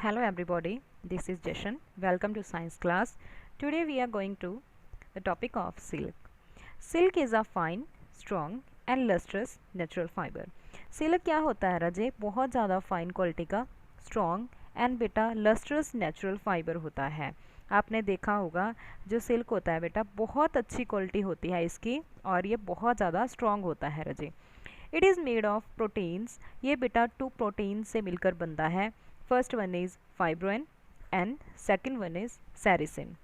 Hello everybody, this is Jashan. Welcome to science class. Today we are going to the topic of silk. Silk is a fine, strong and lustrous natural fiber. Silk क्या होता है राजे? बहुत ज़्यादा fine quality का strong and बेटा lustrous natural fibre होता है। आपने देखा होगा जो सिल्क होता है बेटा बहुत अच्छी क्वालिटी होती है इसकी और ये बहुत ज़्यादा स्ट्रॉन्ग होता है राजे। It is made of proteins. ये बेटा 2 प्रोटीन से मिलकर बनता है। First one is fibroin and second one is sericin.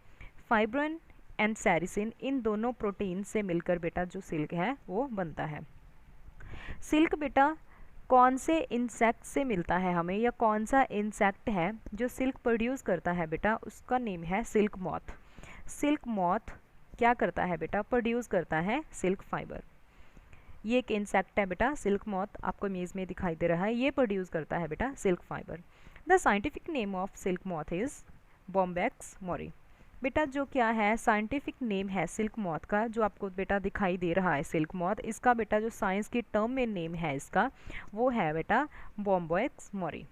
Fibroin and sericin इन दोनों प्रोटीन से मिलकर बेटा जो सिल्क है वो बनता है। सिल्क बेटा कौन से इंसेक्ट से मिलता है हमें, या कौन सा इंसेक्ट है जो सिल्क प्रोड्यूस करता है बेटा, उसका नेम है सिल्क मॉथ। सिल्क मॉथ क्या करता है बेटा? प्रोड्यूस करता है सिल्क फाइबर। ये एक इंसेक्ट है बेटा, सिल्क मॉथ आपको इमेज में दिखाई दे रहा है, ये प्रोड्यूस करता है बेटा silk fibre. The scientific name of silk moth is Bombyx mori. बेटा जो क्या है साइंटिफिक नेम है सिल्क मॉथ का, जो आपको बेटा दिखाई दे रहा है सिल्क मॉथ, इसका बेटा जो साइंस की टर्म में नेम है इसका वो है बेटा Bombyx mori.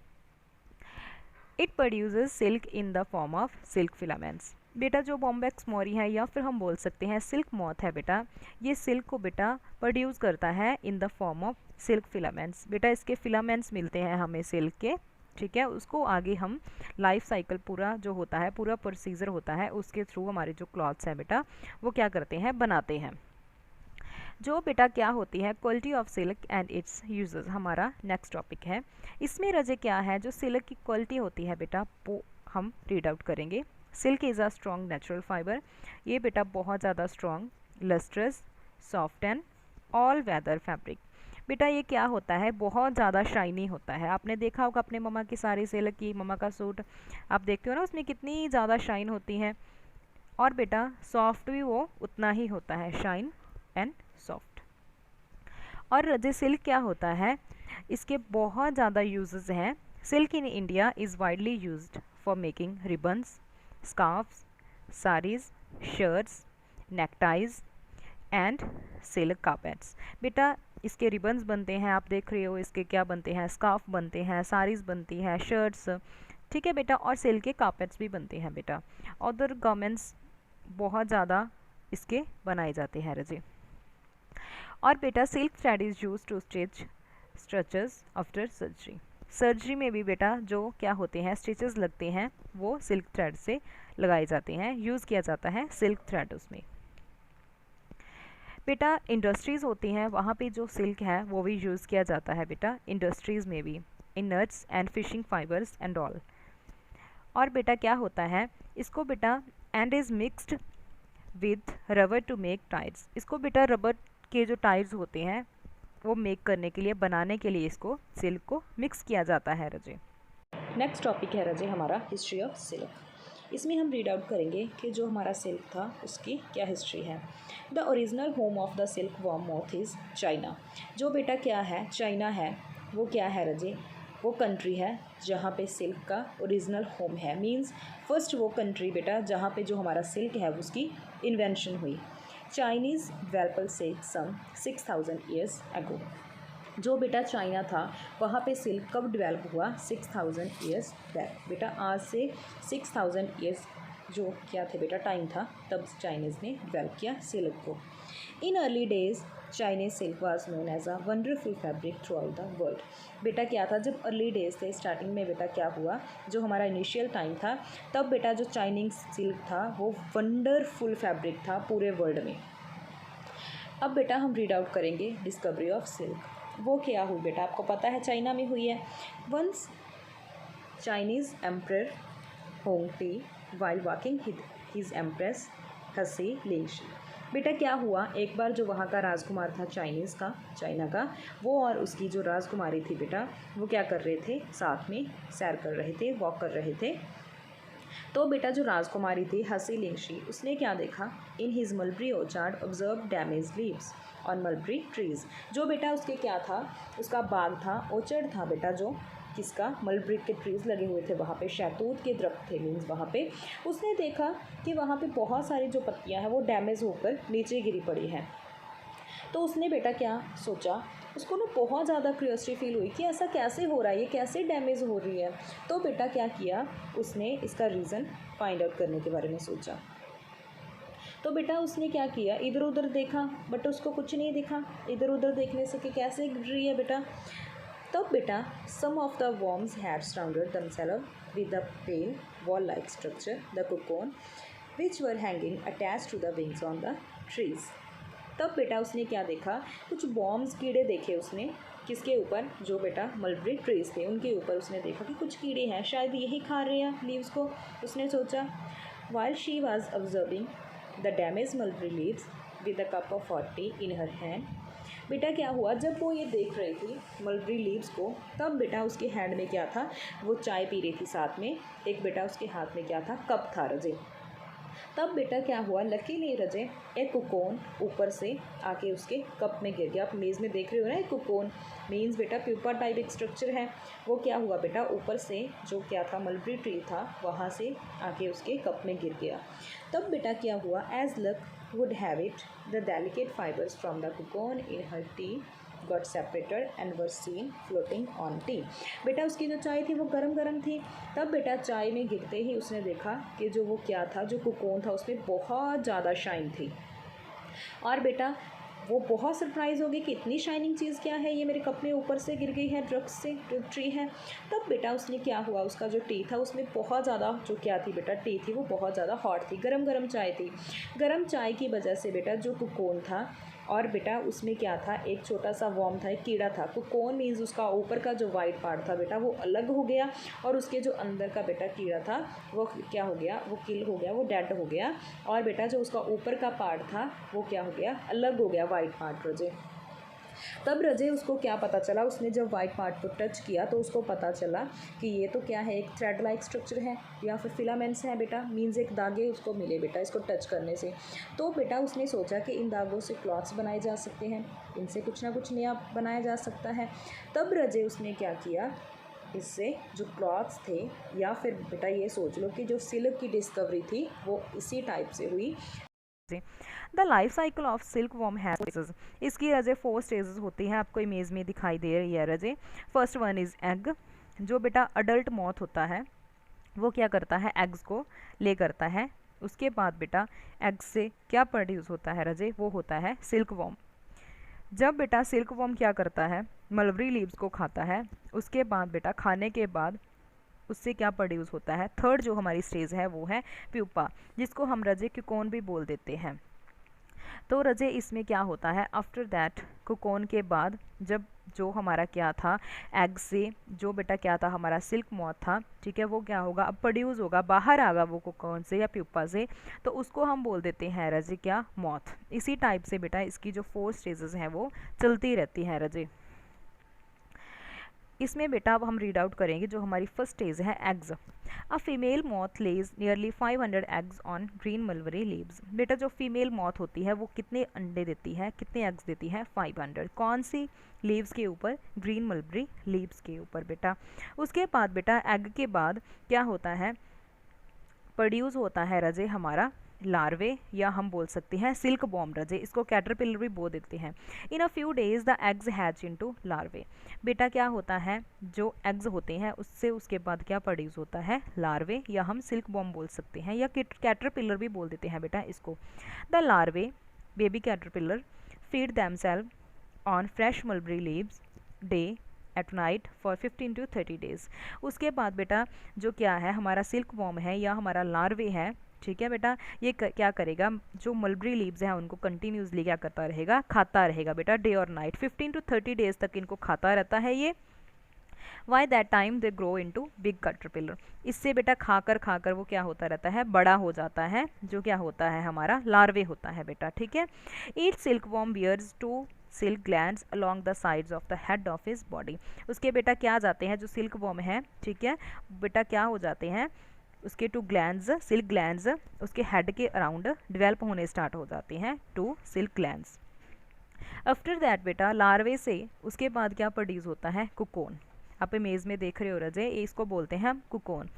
It produces silk in the form of silk filaments. बेटा जो बॉम्बैक्स मोरी है या फिर हम बोल सकते हैं सिल्क मॉथ है बेटा, ये सिल्क को बेटा प्रोड्यूस करता है in the form of silk filaments. बेटा इसके फिलामेंट्स मिलते हैं हमें सिल्क के, ठीक है, उसको आगे हम लाइफ साइकिल पूरा जो होता है पूरा प्रोसीजर होता है उसके थ्रू हमारे जो क्लॉथ्स हैं बेटा वो क्या करते हैं बनाते हैं। जो बेटा क्या होती है quality of silk and it's uses, हमारा नेक्स्ट टॉपिक है। इसमें रजे क्या है जो सिल्क की क्वालिटी होती है बेटा वो हम रीड आउट करेंगे। Silk is a strong natural fibre. ये बेटा बहुत ज़्यादा strong, lustrous, soft and all weather fabric. बेटा ये क्या होता है बहुत ज़्यादा शाइनी होता है। आपने देखा होगा अपने मम्मा की सारी सिल्क की, मम्मा का सूट आप देखते हो ना उसमें कितनी ज़्यादा शाइन होती है, और बेटा सॉफ्ट भी वो उतना ही होता है, शाइन एंड सॉफ्ट। और रजे सिल्क क्या होता है, इसके बहुत ज़्यादा यूजेस हैं। Silk in India is widely used for making ribbons, scarfs, saris, shirts, neckties and silk carpets. बेटा इसके रिबन्स बनते हैं, आप देख रहे हो इसके क्या बनते हैं, स्कार्फ बनते हैं, साड़ीज़ बनती हैं, शर्ट्स, ठीक है बेटा, और सिल्क के कार्पेट्स भी बनते हैं बेटा। अदर गारमेंट्स बहुत ज़्यादा इसके बनाए जाते हैं रजी। और बेटा silk thread is use to stitch stretches after surgery. Surgery में भी बेटा जो क्या होते हैं स्टिचेस लगते हैं वो सिल्क थ्रेड से लगाए जाते हैं, यूज़ किया जाता है सिल्क थ्रेड उसमें। बेटा इंडस्ट्रीज़ होती हैं वहाँ पे जो सिल्क है वो भी यूज़ किया जाता है बेटा इंडस्ट्रीज़ में भी, in nuts and fishing fibres and all. और बेटा क्या होता है इसको बेटा and is mixed with rubber to make tyres. इसको बेटा रबर के जो टाइड्स होते हैं वो मेक करने के लिए, बनाने के लिए इसको सिल्क को मिक्स किया जाता है रजे। नेक्स्ट टॉपिक है रजे हमारा हिस्ट्री ऑफ सिल्क। इसमें हम रीड आउट करेंगे कि जो हमारा सिल्क था उसकी क्या हिस्ट्री है। The original home of the silk worm moth is China. जो बेटा क्या है चाइना है, वो क्या है रजे, वो कंट्री है जहाँ पे सिल्क का ओरिजिनल होम है। मींस फर्स्ट वो कंट्री बेटा जहाँ पे जो हमारा सिल्क है उसकी इन्वेंशन हुई। चाइनीज़ डेवलपर से सम 6000 ईयर्स एगो। जो बेटा चाइना था वहाँ पे सिल्क कब डेवलप हुआ, 6000 ईयर्स बैक। बेटा आज से 6000 ईयर्स जो क्या थे बेटा टाइम था तब चाइनीज़ ने डेवलप किया सिल्क को। In early days Chinese silk was known as a wonderful fabric throughout the world. बेटा क्या था जब अर्ली डेज थे स्टार्टिंग में बेटा क्या हुआ, जो हमारा इनिशियल टाइम था तब बेटा जो चाइनीज सिल्क था वो वंडरफुल फैब्रिक था पूरे वर्ल्ड में। अब बेटा हम रीड आउट करेंगे डिस्कवरी ऑफ सिल्क। वो क्या हुई बेटा आपको पता है चाइना में हुई है। Once Chinese emperor Huang Ti while walking his empress Hsi Lingshi. बेटा क्या हुआ एक बार जो वहाँ का राजकुमार था चाइनीज़ का, चाइना का, वो और उसकी जो राजकुमारी थी बेटा वो क्या कर रहे थे, साथ में सैर कर रहे थे, वॉक कर रहे थे। तो बेटा जो राजकुमारी थी हसी लिंगशी उसने क्या देखा, in his mulberry orchard observe damage leaves on mulberry trees. जो बेटा उसके क्या था, उसका बाग था, ऑर्चर्ड था बेटा जो किसका, मलबरी के ट्रीज़ लगे हुए थे वहाँ पे, शहतूत के दरख्त थे मीन्स वहाँ पे। उसने देखा कि वहाँ पे बहुत सारी जो पत्तियाँ हैं वो डैमेज होकर नीचे गिरी पड़ी हैं। तो उसने बेटा क्या सोचा उसको ना बहुत ज़्यादा क्यूरियोसिटी फील हुई कि ऐसा कैसे हो रहा है, ये कैसे डैमेज हो रही है। तो बेटा क्या किया, उसने इसका रीज़न फाइंड आउट करने के बारे में सोचा। तो बेटा उसने क्या किया, इधर उधर देखा बट उसको कुछ नहीं दिखा। इधर उधर देखने से कि कैसे गिर रही है बेटा। तब बेटा some of the worms had surrounded themselves with a pale wall-like structure, the cocoon, which were hanging attached to the wings on the trees. तब बेटा उसने क्या देखा, कुछ वॉर्म्स कीड़े देखे उसने, किसके ऊपर, जो बेटा मलबरी ट्रीज थे उनके ऊपर उसने देखा कि कुछ कीड़े हैं, शायद यही खा रहे हैं लीव्स को। उसने सोचा। While she was observing the damaged mulberry leaves with a cup of hot tea in her hand, बेटा क्या हुआ, जब वो ये देख रही थी मलबरी लीव्स को, तब बेटा उसके हैंड में क्या था, वो चाय पी रही थी साथ में, एक बेटा उसके हाथ में क्या था, कप था रजे। तब बेटा क्या हुआ, लकीली रजे एक कुकोन ऊपर से आके उसके कप में गिर गया। आप मेज़ में देख रहे हो ना, एक कुकोन मीन्स बेटा प्यूपा टाइप एक स्ट्रक्चर है। वो क्या हुआ बेटा, ऊपर से जो क्या था मलबरी ट्री था वहाँ से आके उसके कप में गिर गया। तब बेटा क्या हुआ, as luck would have it, the delicate fibers from the cocoon in her tea got separated and were seen floating on tea. बेटा उसकी जो चाय थी वो गरम गरम थी। तब बेटा चाय में गिरते ही उसने देखा कि जो वो क्या था, जो कुकोन था उसमें बहुत ज़्यादा शाइन थी। और बेटा वो बहुत सरप्राइज़ हो गई कि इतनी शाइनिंग चीज़ क्या है, ये मेरे कप में ऊपर से गिर गई है, ड्रग्स से जो ट्री है। तब बेटा उसने क्या हुआ, उसका जो टी था उसमें बहुत ज़्यादा जो क्या थी बेटा, टी थी वो बहुत ज़्यादा हॉट थी, गरम गरम चाय थी। गरम चाय की वजह से बेटा जो कुकोन था, और बेटा उसमें क्या था, एक छोटा सा वॉर्म था, एक कीड़ा था। कुकोन मीन्स उसका ऊपर का जो वाइट पार्ट था बेटा वो अलग हो गया, और उसके जो अंदर का बेटा कीड़ा था वो क्या हो गया, वो किल हो गया, वो डेड हो गया। और बेटा जो उसका ऊपर का पार्ट था वो क्या हो गया, अलग हो गया, वाइट पार्ट रजे। तब रजे उसको क्या पता चला, उसने जब वाइट पार्ट को टच किया तो उसको पता चला कि ये तो क्या है, एक थ्रेड लाइक स्ट्रक्चर है या फिर फिलामेंट्स हैं बेटा, मीन्स एक धागे उसको मिले बेटा इसको टच करने से। तो बेटा उसने सोचा कि इन धागों से क्लॉथ्स बनाए जा सकते हैं, इनसे कुछ ना कुछ नया बनाया जा सकता है। तब रजे उसने क्या किया, इससे जो क्लॉथ्स थे, या फिर बेटा ये सोच लो कि जो सिल्क की डिस्कवरी थी वो इसी टाइप से हुई। The life cycle of silk worm has stages. इसकी रजे 4 स्टेजेस होती हैं, आपको इमेज में दिखाई दे रही है रजे। First one is egg. जो बेटा अडल्ट मॉथ होता है वो क्या करता है, एग्स को ले करता है। उसके बाद बेटा एग से क्या प्रोड्यूस होता है रजे, वो होता है सिल्क वॉर्म। जब बेटा सिल्क वॉर्म क्या करता है, मलबरी लीव्स को खाता है। उसके बाद बेटा खाने के बाद उससे क्या प्रोड्यूस होता है, थर्ड जो हमारी स्टेज है वो है प्यूपा, जिसको हम रजे कुकोन भी बोल देते हैं। तो रजे इसमें क्या होता है, आफ्टर दैट कुकोन के बाद जब जो हमारा क्या था एग से जो बेटा क्या था हमारा सिल्क मॉथ था, ठीक है, वो क्या होगा, अब प्रोड्यूस होगा, बाहर आगा वो कुकोन से या प्यूपा से, तो उसको हम बोल देते हैं रजे क्या, मॉथ। इसी टाइप से बेटा इसकी जो 4 स्टेजेस हैं वो चलती रहती हैं रजे। इसमें बेटा अब हम रीड आउट करेंगे जो हमारी फर्स्ट स्टेज है, eggs. A female moth lays nearly 500 eggs on green mulberry leaves. बेटा जो फीमेल मॉथ होती है वो कितने अंडे देती है, कितने एग्स देती है, 500। कौन सी लीव्स के ऊपर, ग्रीन मलबरी लीव्स के ऊपर बेटा। उसके बाद बेटा एग के बाद क्या होता है, प्रोड्यूस होता है रजे हमारा लार्वे, या हम बोल सकते हैं सिल्क वॉर्म रजे, इसको कैटरपिलर भी बोल देते हैं। In a few days the eggs hatch into larvae. बेटा क्या होता है, जो एग्स होते हैं उससे उसके बाद क्या प्रोड्यूस होता है, लार्वे, या हम सिल्क वॉर्म बोल सकते हैं, या कैटरपिलर भी बोल देते हैं बेटा इसको। The larvae baby caterpillar feed themselves on fresh mulberry leaves day at night for 15 to 30 days. उसके बाद बेटा जो क्या है हमारा सिल्क वॉर्म है या हमारा लार्वे है, ठीक है बेटा, ये क्या करेगा, जो मलबरी लीव्स हैं उनको कंटिन्यूसली क्या करता रहेगा, खाता रहेगा बेटा, डे और नाइट 15 to 30 डेज तक इनको खाता रहता है ये। By that time they grow into big caterpillar. इससे बेटा खाकर वो क्या होता रहता है, बड़ा हो जाता है, जो क्या होता है हमारा लार्वे होता है बेटा, ठीक है। Each silkworm bears 2 silk glands along the sides of the head of his body. उसके बेटा क्या जाते हैं, जो सिल्क वॉर्म है, ठीक है बेटा, क्या हो जाते हैं, उसके 2 ग्लैंड्स, सिल्क ग्लैंड्स उसके हेड के अराउंड डेवलप होने स्टार्ट हो जाते हैं, 2 सिल्क ग्लैंड्स। आफ्टर दैट बेटा लार्वे से उसके बाद क्या प्रोड्यूस होता है, कुकोन। आप इमेज में देख रहे हो रजे, इसको बोलते हैं हम कुकोन।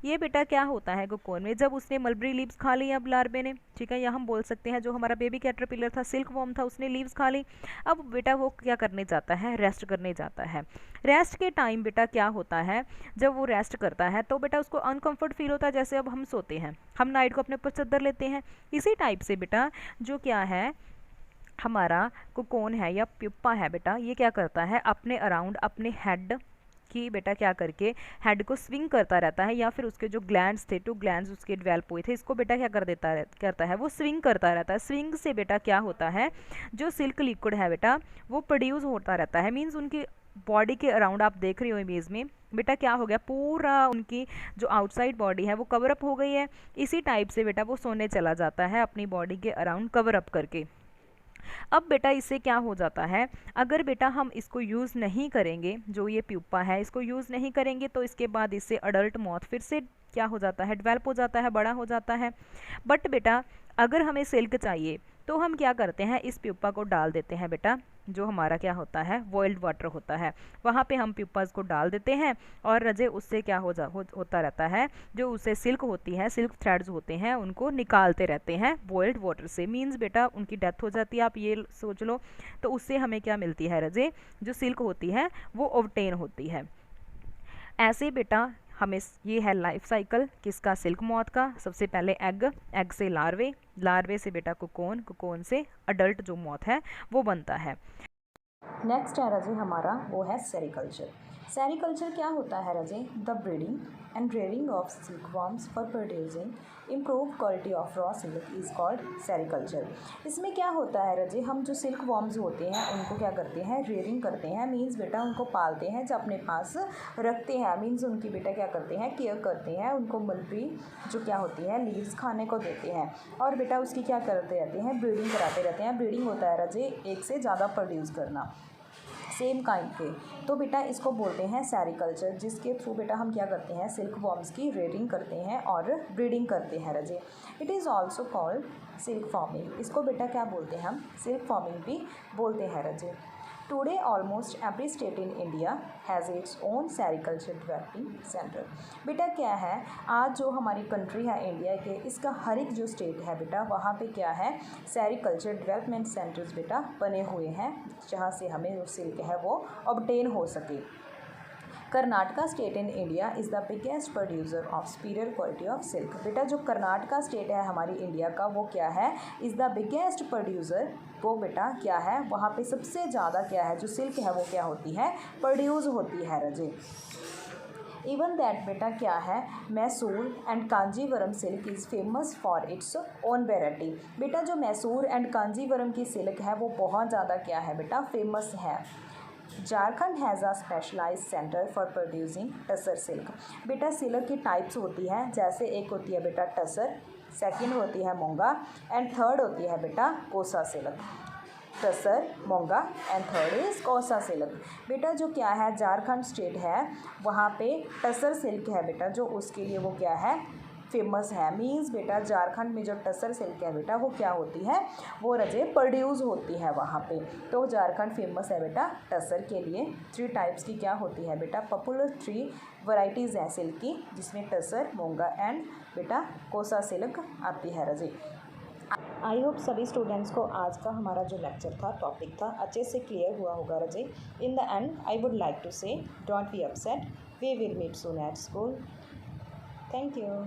ये बेटा क्या होता है कुकोन में, जब उसने मलबरी लीव्स खा ली अब लार्वे ने, ठीक है, या हम बोल सकते हैं जो हमारा बेबी कैटरपिलर था, सिल्क वॉर्म था, उसने लीव्स खा ली। अब बेटा वो क्या करने जाता है, रेस्ट करने जाता है। रेस्ट के टाइम बेटा क्या होता है, जब वो रेस्ट करता है तो बेटा उसको अनकंफर्ट फील होता है, जैसे अब हम सोते हैं, हम नाइट को अपने ऊपर चादर लेते हैं, इसी टाइप से बेटा जो क्या है हमारा कुकोन है या प्यूपा है बेटा, ये क्या करता है अपने अराउंड अपने हेड कि बेटा क्या करके हेड को स्विंग करता रहता है, या फिर उसके जो ग्लैंड्स थे, 2 ग्लैंड्स उसके डेवलप हुए थे, इसको बेटा क्या करता है वो स्विंग करता रहता है। स्विंग से बेटा क्या होता है, जो सिल्क लिक्विड है बेटा वो प्रोड्यूस होता रहता है। मीन्स उनकी बॉडी के अराउंड आप देख रहे हो इमेज में बेटा क्या हो गया, पूरा उनकी जो आउटसाइड बॉडी है वो कवर अप हो गई है। इसी टाइप से बेटा वो सोने चला जाता है अपनी बॉडी के अराउंड कवर अप करके। अब बेटा इससे क्या हो जाता है, अगर बेटा हम इसको यूज़ नहीं करेंगे, जो ये प्यूपा है इसको यूज़ नहीं करेंगे, तो इसके बाद इससे अडल्ट मॉथ फिर से क्या हो जाता है, डेवलप हो जाता है, बड़ा हो जाता है। बट बेटा अगर हमें सिल्क चाहिए तो हम क्या करते हैं, इस प्यूपा को डाल देते हैं बेटा, जो हमारा क्या होता है बॉइल्ड वाटर होता है, वहाँ पे हम प्यूपाज को डाल देते हैं और रजे उससे क्या होता रहता है, जो उससे सिल्क होती है, सिल्क थ्रेड्स होते हैं, उनको निकालते रहते हैं बॉइल्ड वाटर से। मीन्स बेटा उनकी डेथ हो जाती है, आप ये सोच लो। तो उससे हमें क्या मिलती है रजे, जो सिल्क होती है वो ऑब्टेन होती है। ऐसे बेटा हमें ये है लाइफ साइकिल किसका, सिल्क मॉथ का। सबसे पहले एग से लार्वे से बेटा कुकोन से अडल्ट जो मॉथ है वो बनता है। नेक्स्ट है रजे हमारा वो है सेरिकल्चर। सेरिकल्चर क्या होता है रजे, the breeding and rearing of silk worms for producing improve quality of raw silk is called sericulture. इसमें क्या होता है रजे, हम जो सिल्क वॉर्म्स होते हैं उनको क्या करते हैं, रेयरिंग करते हैं। मीन्स बेटा उनको पालते हैं, जो अपने पास रखते हैं। मीन्स उनकी बेटा क्या करते हैं, केयर करते हैं, उनको मलबरी जो क्या होती है लीव्स खाने को देते हैं, और बेटा उसकी क्या करते रहते हैं, ब्रीडिंग कराते रहते हैं। ब्रीडिंग होता है रजे एक से ज़्यादा प्रोड्यूस करना सेम काइंड के। तो बेटा इसको बोलते हैं सेरिकल्चर, जिसके थ्रू बेटा हम क्या करते हैं, सिल्क वॉर्म्स की रेयरिंग करते हैं और ब्रीडिंग करते हैं रजे। It is also called silk farming. इसको बेटा क्या बोलते हैं हम, सिल्क फार्मिंग भी बोलते हैं रजे। Today almost every state in India has its own sericulture developing centre. बेटा क्या है, आज जो हमारी कंट्री है इंडिया के, इसका हर एक जो स्टेट है बेटा वहाँ पे क्या है, सेरिकल्चर डेवलपमेंट सेंटर्स बेटा बने हुए हैं, जहाँ से हमें जो सिल्क है वो ऑब्टेन हो सके। Karnataka state in India is the biggest producer of superior quality of silk. बेटा जो कर्नाटका स्टेट है हमारी इंडिया का वो क्या है, इज़ द बिगेस्ट प्रोड्यूसर, वो बेटा क्या है वहाँ पे सबसे ज़्यादा क्या है जो सिल्क है वो क्या होती है, प्रोड्यूस होती है रजे। इवन दैट बेटा क्या है, Mysore and Kanjivaram silk is famous for its own variety. बेटा जो मैसूर एंड कांजीवरम की सिल्क है वो बहुत ज़्यादा क्या है बेटा फेमस है। Jharkhand has a specialised centre for producing tussar silk. बेटा सिल्क की टाइप्स होती हैं, जैसे एक होती है बेटा टसर, सेकंड होती है मोंगा एंड थर्ड होती है बेटा कोसा silk. Tussar, Monga and third is कोसा सिल्क। बेटा जो क्या है झारखंड स्टेट है वहाँ पे टसर सिल्क है बेटा, जो उसके लिए वो क्या है फेमस है। मीन्स बेटा झारखंड में जो टसर सिल्क है बेटा वो क्या होती है, वो रजे प्रोड्यूस होती है वहाँ पे। तो झारखंड फेमस है बेटा टसर के लिए। 3 टाइप्स की क्या होती है बेटा, पॉपुलर 3 वैरायटीज़ हैं सिल्क की, जिसमें टसर, मोंगा एंड बेटा कोसा सिल्क आती है रजे। आई होप सभी स्टूडेंट्स को आज का हमारा जो लेक्चर था, टॉपिक था, अच्छे से क्लियर हुआ होगा रजे। In the end I would like to say don't be upset, we will meet soon at school. Thank you.